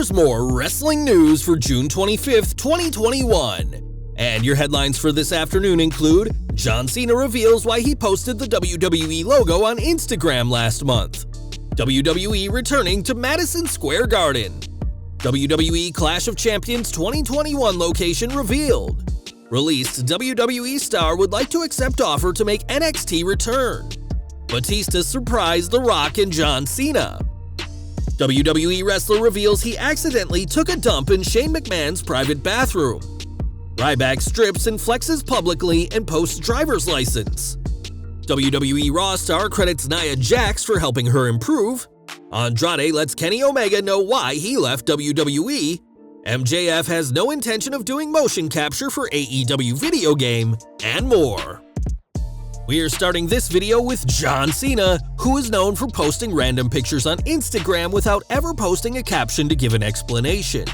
here's more wrestling news for June 25th, 2021. And your headlines for this afternoon include John Cena reveals why he posted the WWE logo on Instagram last month, WWE returning to Madison Square Garden, WWE Clash of Champions 2021 location revealed, released WWE star would like to accept offer to make NXT return, Batista surprised The Rock and John Cena, WWE wrestler reveals he accidentally took a dump in Shane McMahon's private bathroom, Ryback strips and flexes publicly and posts driver's license, WWE Raw star credits Nia Jax for helping her improve, Andrade lets Kenny Omega know why he left WWE, MJF has no intention of doing motion capture for AEW video game, and more. We are starting this video with John Cena, who is known for posting random pictures on Instagram without ever posting a caption to give an explanation.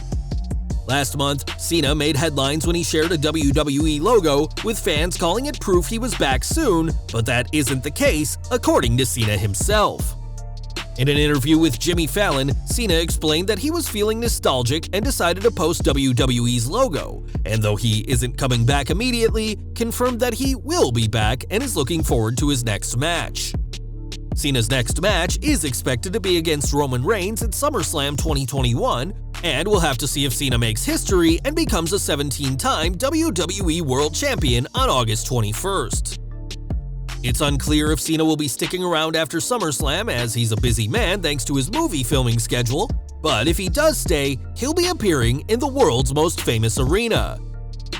Last month, Cena made headlines when he shared a WWE logo, with fans calling it proof he was back soon, but that isn't the case, according to Cena himself. In an interview with Jimmy Fallon, Cena explained that he was feeling nostalgic and decided to post WWE's logo, and though he isn't coming back immediately, confirmed that he will be back and is looking forward to his next match. Cena's next match is expected to be against Roman Reigns at SummerSlam 2021, and we'll have to see if Cena makes history and becomes a 17-time WWE World Champion on August 21st. It's unclear if Cena will be sticking around after SummerSlam, as he's a busy man thanks to his movie filming schedule, but if he does stay, he'll be appearing in the world's most famous arena.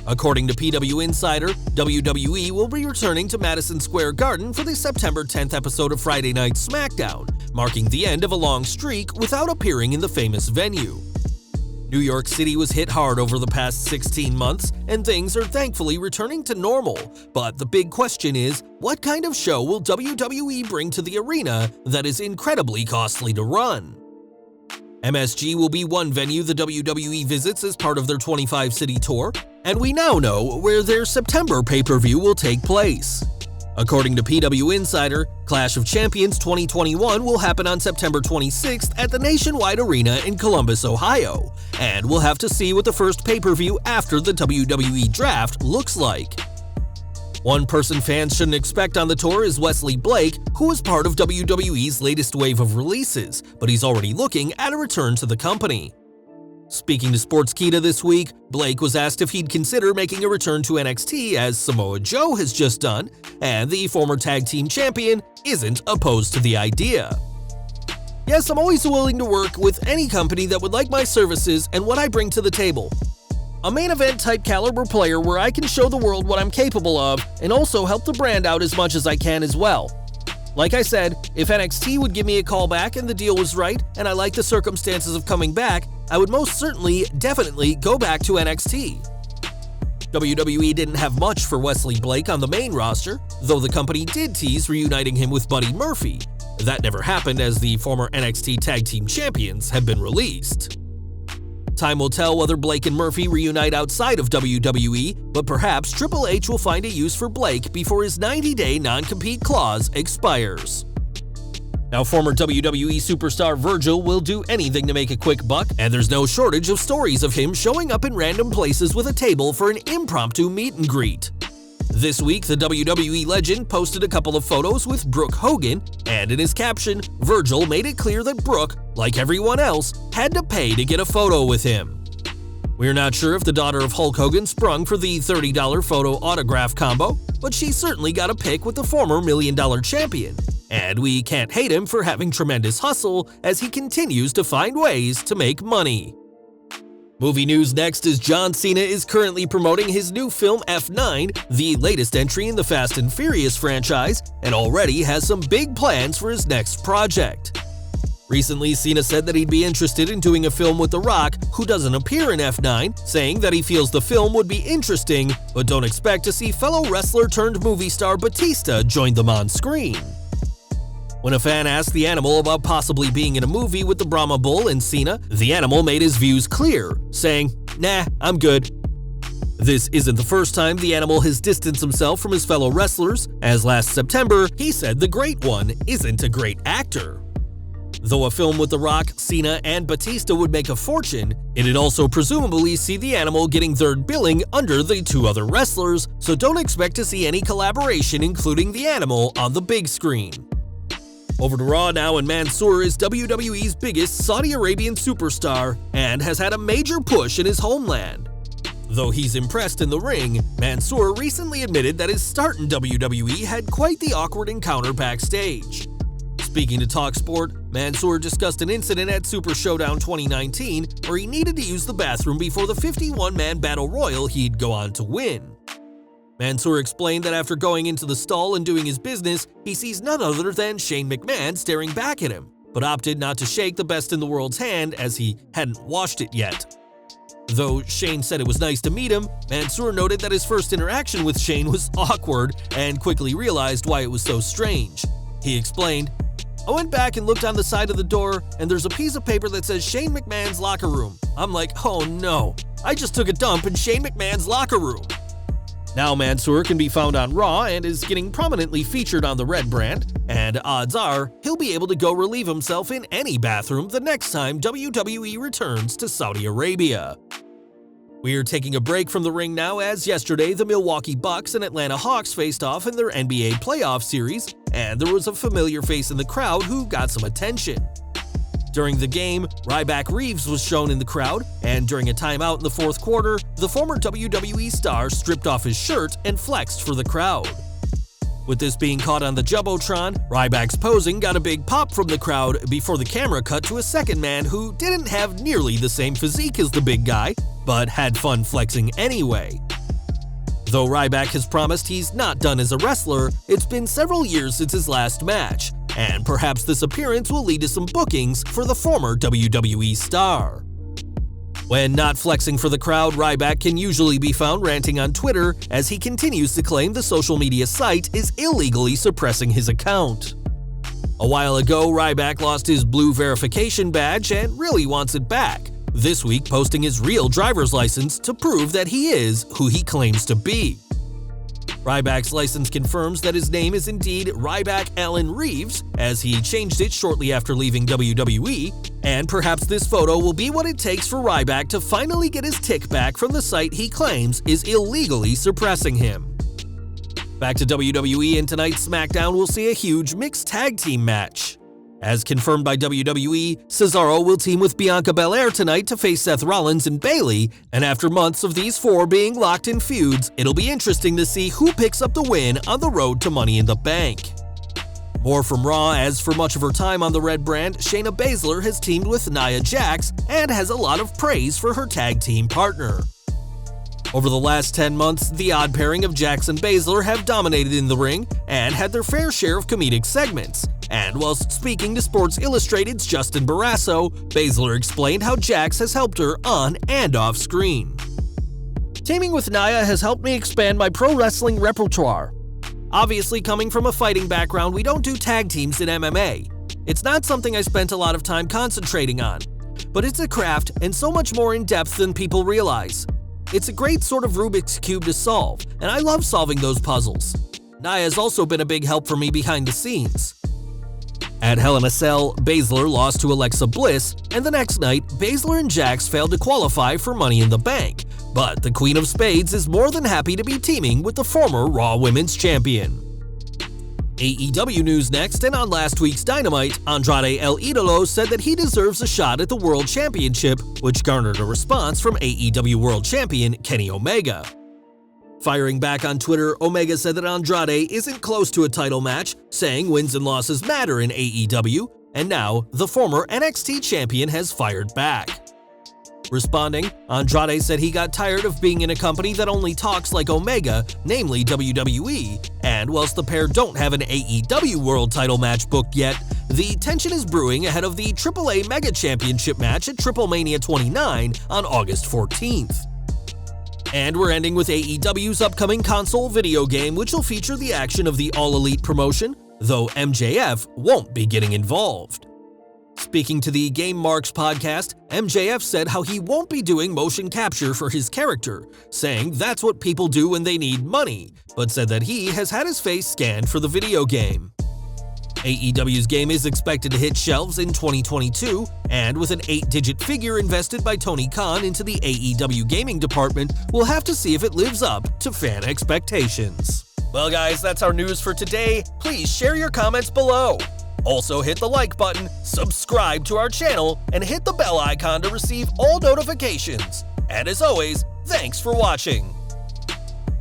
According to PW Insider, WWE will be returning to Madison Square Garden for the September 10th episode of Friday Night SmackDown, marking the end of a long streak without appearing in the famous venue. New York City was hit hard over the past 16 months, and things are thankfully returning to normal, but the big question is, what kind of show will WWE bring to the arena that is incredibly costly to run? MSG will be one venue the WWE visits as part of their 25-city tour, and we now know where their September pay-per-view will take place. According to PW Insider, Clash of Champions 2021 will happen on September 26th at the Nationwide Arena in Columbus, Ohio, and we'll have to see what the first pay-per-view after the WWE Draft looks like. One person fans shouldn't expect on the tour is Wesley Blake, who is part of WWE's latest wave of releases, but he's already looking at a return to the company. Speaking to Sportskeeda this week, Blake was asked if he'd consider making a return to NXT as Samoa Joe has just done, and the former tag team champion isn't opposed to the idea. Yes, I'm always willing to work with any company that would like my services and what I bring to the table. A main event type caliber player where I can show the world what I'm capable of and also help the brand out as much as I can as well. Like I said, if NXT would give me a call back and the deal was right and I like the circumstances of coming back, I would most certainly, definitely go back to NXT. WWE didn't have much for Wesley Blake on the main roster, though the company did tease reuniting him with Buddy Murphy. That never happened as the former NXT Tag Team Champions have been released. Time will tell whether Blake and Murphy reunite outside of WWE, but perhaps Triple H will find a use for Blake before his 90-day non-compete clause expires. Now, former WWE superstar Virgil will do anything to make a quick buck, and there's no shortage of stories of him showing up in random places with a table for an impromptu meet and greet. This week, the WWE legend posted a couple of photos with Brooke Hogan, and in his caption, Virgil made it clear that Brooke, like everyone else, had to pay to get a photo with him. We're not sure if the daughter of Hulk Hogan sprung for the $30 photo autograph combo, but she certainly got a pic with the former $1 Million champion. And we can't hate him for having tremendous hustle as he continues to find ways to make money. Movie news next is John Cena is currently promoting his new film F9, the latest entry in the Fast and Furious franchise, and already has some big plans for his next project. Recently, Cena said that he'd be interested in doing a film with The Rock, who doesn't appear in F9, saying that he feels the film would be interesting, but don't expect to see fellow wrestler turned movie star Batista join them on screen. When a fan asked the Animal about possibly being in a movie with the Brahma Bull and Cena, the Animal made his views clear, saying, "Nah, I'm good." This isn't the first time the Animal has distanced himself from his fellow wrestlers, as last September he said the Great One isn't a great actor. Though a film with The Rock, Cena, and Batista would make a fortune, it'd also presumably see the animal getting third billing under the two other wrestlers, so don't expect to see any collaboration including the animal on the big screen. Over to Raw now, and Mansoor is WWE's biggest Saudi Arabian superstar and has had a major push in his homeland. Though he's impressed in the ring, Mansoor recently admitted that his start in WWE had quite the awkward encounter backstage. Speaking to TalkSport, Mansoor discussed an incident at Super Showdown 2019 where he needed to use the bathroom before the 51-man Battle Royal he'd go on to win. Mansoor explained that after going into the stall and doing his business, he sees none other than Shane McMahon staring back at him, but opted not to shake the Best in the World's hand as he hadn't washed it yet. Though Shane said it was nice to meet him, Mansoor noted that his first interaction with Shane was awkward and quickly realized why it was so strange. He explained, "I went back and looked on the side of the door, and there's a piece of paper that says Shane McMahon's locker room. I'm like, oh no, I just took a dump in Shane McMahon's locker room." Now Mansoor can be found on Raw and is getting prominently featured on the Red brand, and odds are he'll be able to go relieve himself in any bathroom the next time WWE returns to Saudi Arabia. We're taking a break from the ring now, as yesterday the Milwaukee Bucks and Atlanta Hawks faced off in their NBA playoff series, and there was a familiar face in the crowd who got some attention. During the game, Ryback Reeves was shown in the crowd, and during a timeout in the fourth quarter, the former WWE star stripped off his shirt and flexed for the crowd. With this being caught on the Jumbotron, Ryback's posing got a big pop from the crowd before the camera cut to a second man who didn't have nearly the same physique as the big guy, but had fun flexing anyway. Though Ryback has promised he's not done as a wrestler, it's been several years since his last match, and perhaps this appearance will lead to some bookings for the former WWE star. When not flexing for the crowd, Ryback can usually be found ranting on Twitter as he continues to claim the social media site is illegally suppressing his account. A while ago, Ryback lost his blue verification badge and really wants it back, this week posting his real driver's license to prove that he is who he claims to be. Ryback's license confirms that his name is indeed Ryback Allen Reeves, as he changed it shortly after leaving WWE, and perhaps this photo will be what it takes for Ryback to finally get his tick back from the site he claims is illegally suppressing him. Back to WWE, and tonight's SmackDown will see a huge mixed tag team match. As confirmed by WWE, Cesaro will team with Bianca Belair tonight to face Seth Rollins and Bayley, and after months of these four being locked in feuds, it'll be interesting to see who picks up the win on the road to Money in the Bank. More from Raw, as for much of her time on the Red brand, Shayna Baszler has teamed with Nia Jax and has a lot of praise for her tag team partner. Over the last 10 months, the odd pairing of Jax and Baszler have dominated in the ring and had their fair share of comedic segments. And whilst speaking to Sports Illustrated's Justin Barrasso, Baszler explained how Jax has helped her on and off screen. "Teaming with Nia has helped me expand my pro wrestling repertoire. Obviously, coming from a fighting background, we don't do tag teams in MMA. It's not something I spent a lot of time concentrating on. But it's a craft and so much more in depth than people realize. It's a great sort of Rubik's Cube to solve, and I love solving those puzzles. Nia has also been a big help for me behind the scenes." At Hell in a Cell, Baszler lost to Alexa Bliss, and the next night, Baszler and Jax failed to qualify for Money in the Bank, but the Queen of Spades is more than happy to be teaming with the former Raw Women's Champion. AEW news next, and on last week's Dynamite, Andrade El Idolo said that he deserves a shot at the World Championship, which garnered a response from AEW World Champion Kenny Omega. Firing back on Twitter, Omega said that Andrade isn't close to a title match, saying wins and losses matter in AEW, and now the former NXT champion has fired back. Responding, Andrade said he got tired of being in a company that only talks like Omega, namely WWE, and whilst the pair don't have an AEW World title match booked yet, the tension is brewing ahead of the AAA Mega Championship match at Triplemania 29 on August 14th. And we're ending with AEW's upcoming console video game, which will feature the action of the All Elite promotion, though MJF won't be getting involved. Speaking to the Game Marks podcast, MJF said how he won't be doing motion capture for his character, saying that's what people do when they need money, but said that he has had his face scanned for the video game. AEW's game is expected to hit shelves in 2022, and with an 8-digit figure invested by Tony Khan into the AEW gaming department, we'll have to see if it lives up to fan expectations. Well guys, that's our news for today. Please share your comments below. Also hit the like button, subscribe to our channel, and hit the bell icon to receive all notifications. And as always, thanks for watching.